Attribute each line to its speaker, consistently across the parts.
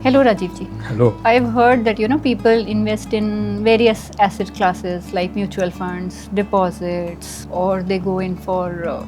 Speaker 1: Hello, Rajiv ji.
Speaker 2: Hello.
Speaker 1: I've heard that people invest in various asset classes like mutual funds, deposits, or they go in for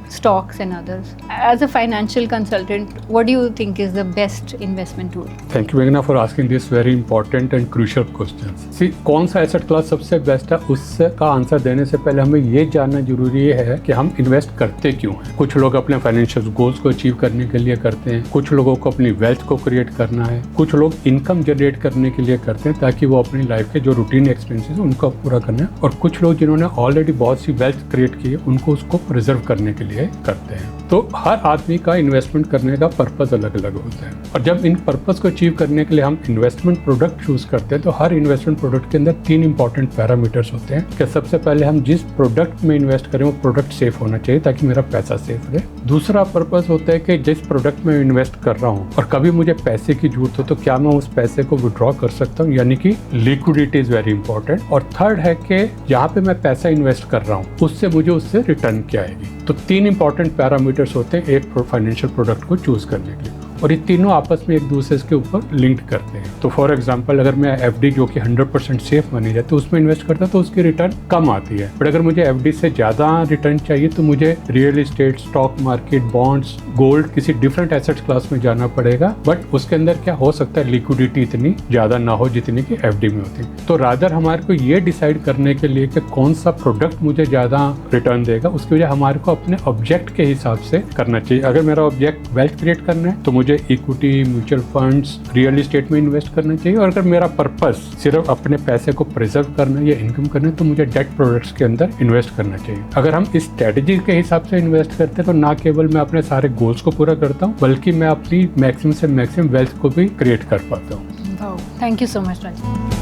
Speaker 1: stocks and others. As a financial consultant, what do you think is the best investment tool?
Speaker 2: Thank you, Meghna, for asking this very important and crucial questions. See, कौन सा asset class सबसे best है, उससे का answer देने से पहले हमें ये जानना जरूरी है कि हम इन्वेस्ट करते क्यों हैं। कुछ लोग अपने फाइनेंशियल गोल्स को अचीव करने के लिए करते हैं, कुछ लोगों को अपनी वेल्थ को क्रिएट करना है, कुछ लोग इनकम जनरेट करने के लिए करते हैं ताकि वो अपनी लाइफ के जो रूटीन एक्सपेंसेस उनको पूरा करना है, और कुछ लोग जिन्होंने ऑलरेडी बहुत सी वेल्थ क्रिएट की है उनको उसको प्रिजर्व करने के लिए करते हैं। तो हर आदमी का इन्वेस्टमेंट करने का पर्पस अलग अलग होता है, और जब इन पर्पस को अचीव करने के लिए हम इन्वेस्टमेंट प्रोडक्ट चूज करते हैं तो हर इन्वेस्टमेंट प्रोडक्ट के अंदर 3 इंपॉर्टेंट पैरामीटर्स होते हैं कि सबसे पहले हम जिस प्रोडक्ट में इन्वेस्ट करें वो प्रोडक्ट सेफ होना चाहिए ताकि मेरा पैसा सेफ रहे। दूसरा पर्पस होता है कि जिस प्रोडक्ट में इन्वेस्ट कर रहा हूँ और कभी मुझे पैसे की जरूरत हो तो क्या मैं उस पैसे को विड्रॉ कर सकता हूँ, यानी कि लिक्विडिटी इज वेरी इंपॉर्टेंट। और थर्ड है कि जहाँ पे मैं पैसा इन्वेस्ट कर रहा हूँ उससे रिटर्न क्या आएगी। तो 3 इंपॉर्टेंट पैरामीटर्स होते हैं एक फाइनेंशियल प्रोडक्ट को चूज करने के लिए, और ये तीनों आपस में एक दूसरे के ऊपर लिंक्ड करते हैं। तो फॉर एग्जांपल अगर मैं एफडी जो कि 100% सेफ मानी जाती है उसमें इन्वेस्ट करता तो उसकी रिटर्न कम आती है, बट अगर मुझे एफडी से ज़्यादा रिटर्न चाहिए तो मुझे real estate, stock market, bonds, gold, किसी डिफरेंट एसेट क्लास में जाना पड़ेगा, बट उसके अंदर क्या हो सकता है लिक्विडिटी इतनी ज़्यादा ना हो जितनी कि एफडी में होती है। तो रादर हमारे को ये डिसाइड करने के लिए कि कौन सा प्रोडक्ट मुझे ज़्यादा रिटर्न देगा उसकी वजह हमारे को अपने ऑब्जेक्ट के हिसाब से करना चाहिए। अगर मेरा ऑब्जेक्ट वेल्थ क्रिएट करना है तो मुझे equity, mutual funds, real estate में इन्वेस्ट करना चाहिए, और अगर मेरा पर्पस सिर्फ अपने पैसे को प्रिजर्व करना है या इनकम करना है तो मुझे डेट प्रोडक्ट्स के अंदर इन्वेस्ट करना चाहिए। अगर हम इस स्ट्रेटेजी के हिसाब से इन्वेस्ट करते हैं तो ना केवल मैं अपने सारे गोल्स को पूरा करता हूँ बल्कि मैं अपनी मैक्सिमम से मैक्सिमम वेल्थ को भी क्रिएट कर पाता हूँ।
Speaker 1: Wow. Thank you so much, Rajiv.